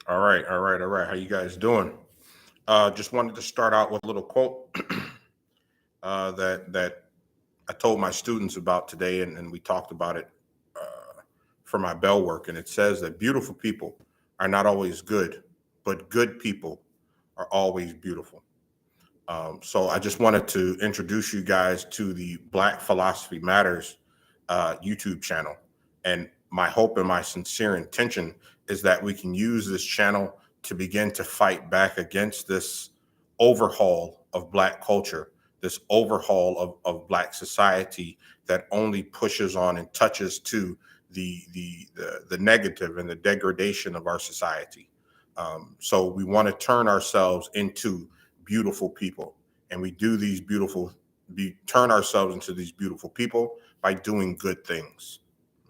All right, all right, all right. How you guys doing? Just wanted to start out with a little quote that I told my students about today, and we talked about it for my bell work. And it says that beautiful people are not always good, but good people are always beautiful. So I just wanted to introduce you guys to the Black Philosophy Matters YouTube channel. And my hope and my sincere intention is that we can use this channel to begin to fight back against this overhaul of Black culture, this overhaul of Black society that only pushes on and touches to the negative and the degradation of our society. So we want to turn ourselves into beautiful people, and we do these turn ourselves into these beautiful people by doing good things.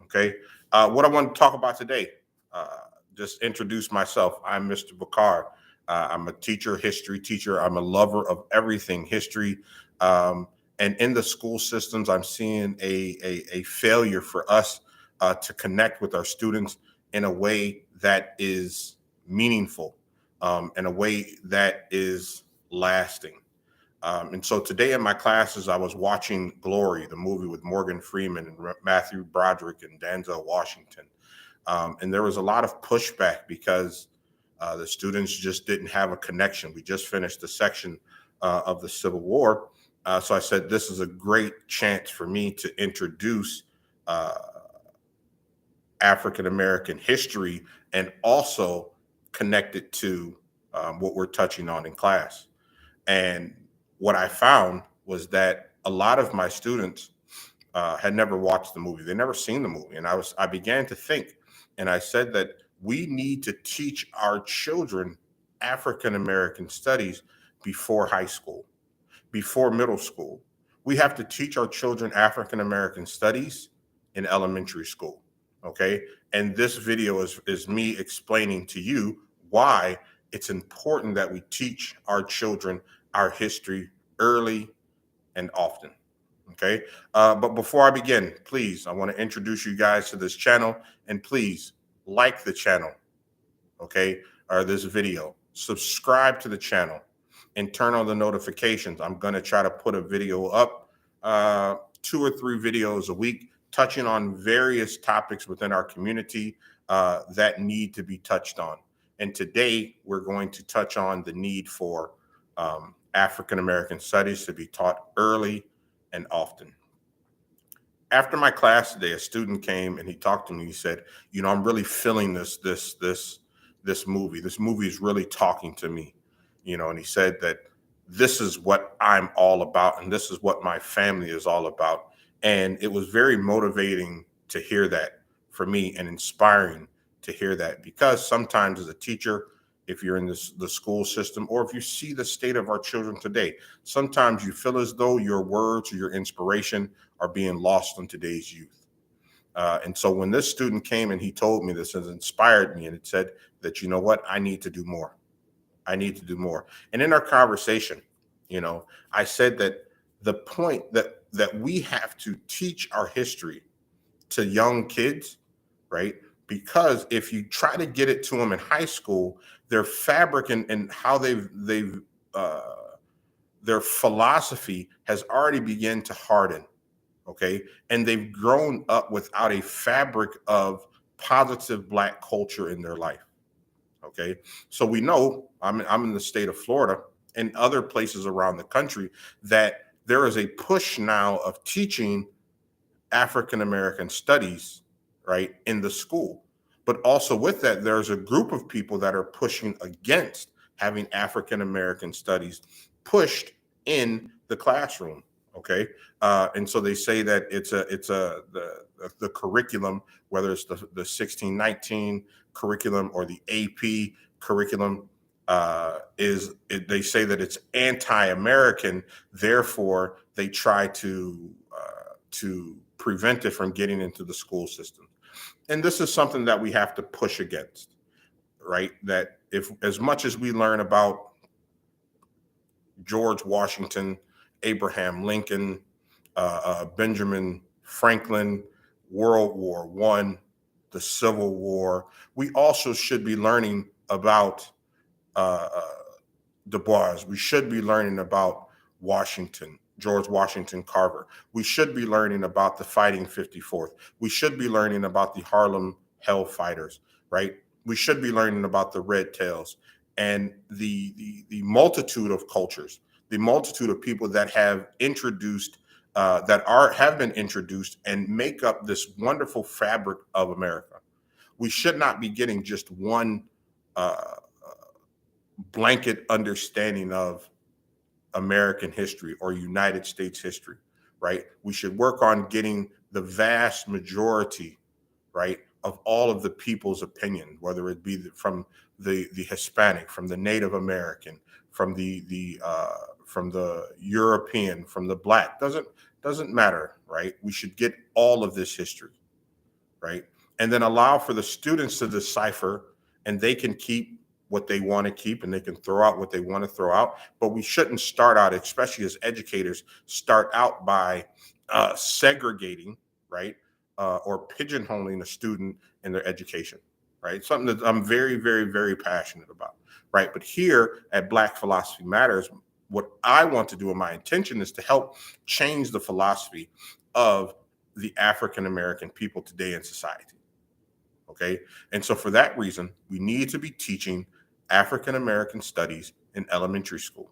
Okay. What I want to talk about today, uh, just introduce myself. I'm Mr. Bakar. I'm a teacher, history teacher. I'm a lover of everything history. Um, and in the school systems, I'm seeing a failure for us to connect with our students in a way that is meaningful, in a way that is lasting. And so today in my classes, I was watching Glory, the movie with Morgan Freeman and Matthew Broderick and Denzel Washington. And there was a lot of pushback because the students just didn't have a connection. We just finished the section of the Civil War. So I said, this is a great chance for me to introduce uh, African American history and also connect it to what we're touching on in class. And what I found was that a lot of my students had never watched the movie. They never seen the movie. And I began to think, and I said that we need to teach our children African American studies before high school, before middle school. We have to teach our children African American studies in elementary school. Okay. And this video is me explaining to you why it's important that we teach our children our history early and often. Okay. But before I begin, please, I want to introduce you guys to this channel, and please like the channel. Okay. Or this video, subscribe to the channel and turn on the notifications. I'm going to try to put a video up, 2 or 3 videos a week, touching on various topics within our community that need to be touched on. And today we're going to touch on the need for African American studies to be taught early and often. After my class today, a student came and he talked to me. He said, I'm really feeling this movie. This movie is really talking to me, and he said that this is what I'm all about and this is what my family is all about. And it was very motivating to hear that for me, and inspiring to hear that, because sometimes as a teacher, if you're in the school system, or if you see the state of our children today, sometimes you feel as though your words or your inspiration are being lost in today's youth. And so when this student came and he told me this, has inspired me, and it said that, you know what, I need to do more. I need to do more. And in our conversation, I said that the point that we have to teach our history to young kids, right? Because if you try to get it to them in high school, their fabric and how they've their philosophy has already begun to harden. Okay. And they've grown up without a fabric of positive Black culture in their life. Okay. So we know, I'm in the state of Florida and other places around the country, that there is a push now of teaching African American studies, right, in the school. But also with that, there's a group of people that are pushing against having African American studies pushed in the classroom. Okay. And so they say that the curriculum, whether it's the 1619 curriculum or the AP curriculum, they say that it's anti-American. Therefore, they try to prevent it from getting into the school system. And this is something that we have to push against, right? That if, as much as we learn about George Washington, Abraham Lincoln, Benjamin Franklin, World War I, the Civil War, we also should be learning about uh, Du Bois. We should be learning about Washington, George Washington Carver. We should be learning about the Fighting 54th. We should be learning about the Harlem Hellfighters, right? We should be learning about the Red Tails and the multitude of cultures, the multitude of people that have introduced that are have been introduced and make up this wonderful fabric of America. We should not be getting just one uh, blanket understanding of American history or United States history, right? We should work on getting the vast majority, right, of all of the people's opinion, whether it be from the Hispanic, from the Native American, from the European, from the Black. Doesn't matter, right? We should get all of this history, right? And then allow for the students to decipher, and they can keep what they want to keep and they can throw out what they want to throw out. But we shouldn't start out, especially as educators, start out by segregating, right? Or pigeonholing a student in their education, right? Something that I'm very, very, very passionate about, right? But here at Black Philosophy Matters, what I want to do and my intention is to help change the philosophy of the African American people today in society. Okay. And so for that reason, we need to be teaching African American studies in elementary school.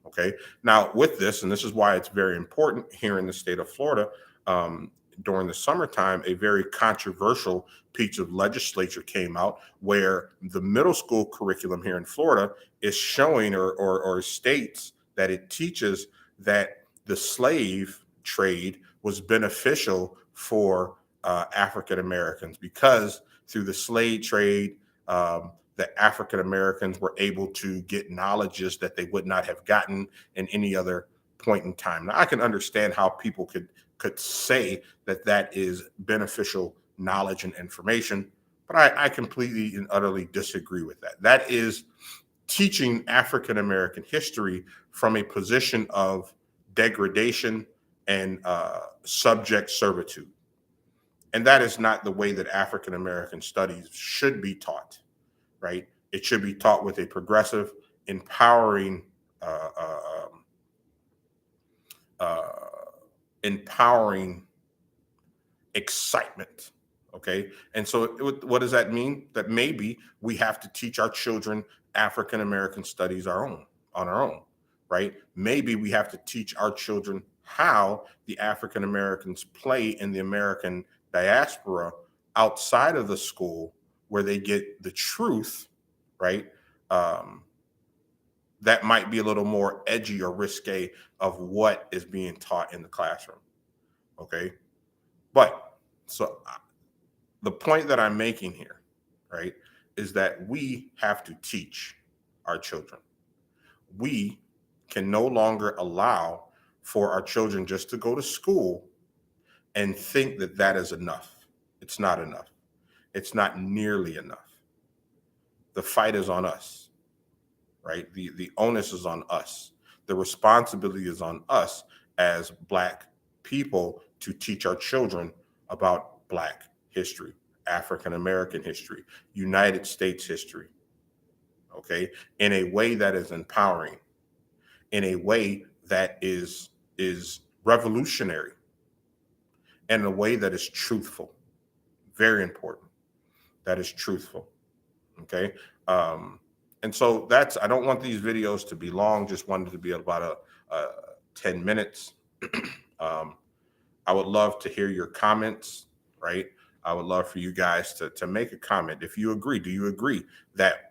Okay. Now, with this, and this is why it's very important here in the state of Florida, um, during the summertime, a very controversial piece of legislature came out where the middle school curriculum here in Florida is showing or states that it teaches that the slave trade was beneficial for African Americans because through the slave trade, the African Americans were able to get knowledges that they would not have gotten in any other point in time. Now, I can understand how people could say that that is beneficial knowledge and information, but I completely and utterly disagree with that. That is teaching African American history from a position of degradation and subject servitude. And that is not the way that African American studies should be taught, right? It should be taught with a progressive, empowering, uh, uh, um, uh, empowering excitement. Okay. And so, what does that mean? That maybe we have to teach our children African American studies on our own, right? Maybe we have to teach our children how the African Americans play in the American diaspora outside of the school where they get the truth, right? Um, that might be a little more edgy or risque of what is being taught in the classroom. Okay. But so the point that I'm making here, right, is that we have to teach our children. We can no longer allow for our children just to go to school and think that that is enough. It's not enough. It's not nearly enough. The fight is on us, right? The onus is on us. The responsibility is on us as Black people to teach our children about Black history, African American history, United States history, okay, in a way that is empowering, in a way that is revolutionary, in a way that is truthful. Very important. That is truthful. Okay. Um, and so that's, I don't want these videos to be long, just wanted to be about a 10 minutes. um, I would love to hear your comments, right? I would love for you guys to make a comment. If you agree, do you agree that,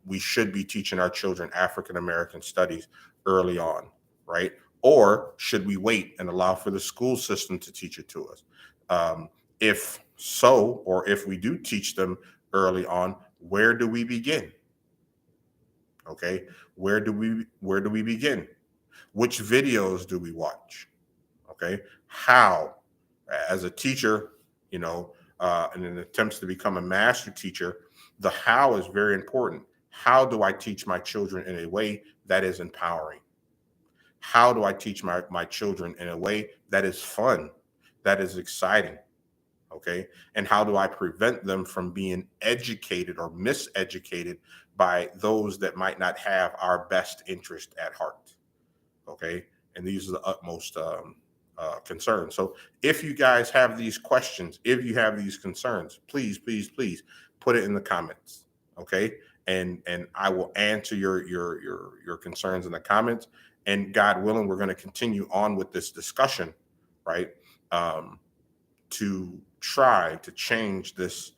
we should be teaching our children African American studies early on, right? Or should we wait and allow for the school system to teach it to us? If so, or if we do teach them early on, where do we begin? Okay, where do we begin? Which videos do we watch? Okay, how? As a teacher, in an attempt to become a master teacher, the how is very important. How do I teach my children in a way that is empowering? How do I teach my children in a way that is fun, that is exciting? Okay. And how do I prevent them from being educated or miseducated by those that might not have our best interest at heart? Okay. And these are the utmost concerns. So if you guys have these questions, if you have these concerns, please, please, please put it in the comments. Okay. And I will answer your concerns in the comments. And God willing, we're going to continue on with this discussion, right? Um, to try to change this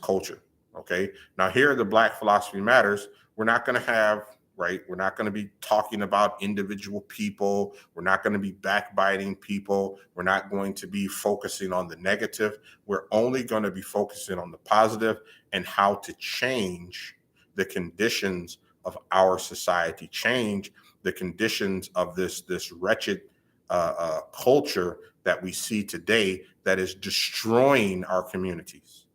culture. Okay. Now here the Black Philosophy Matters. We're not going to have, right, we're not going to be talking about individual people. We're not going to be backbiting people. We're not going to be focusing on the negative. We're only going to be focusing on the positive and how to change the conditions of our society, change the conditions of this wretched culture that we see today that is destroying our communities,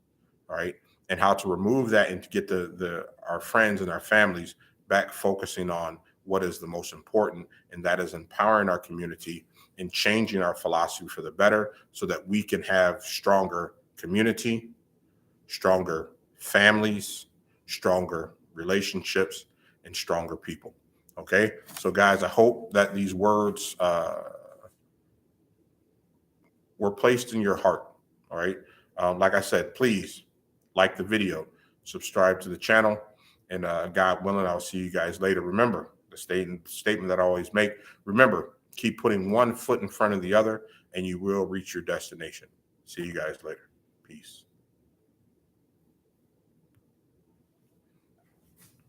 right? And how to remove that and to get the our friends and our families back focusing on what is the most important, and that is empowering our community and changing our philosophy for the better so that we can have stronger community, stronger families, stronger relationships, and stronger people. Okay. So guys, I hope that these words were placed in your heart. All right. Like I said, please like the video, subscribe to the channel, and God willing, I'll see you guys later. Remember the statement that I always make. Remember, keep putting one foot in front of the other, and you will reach your destination. See you guys later. Peace.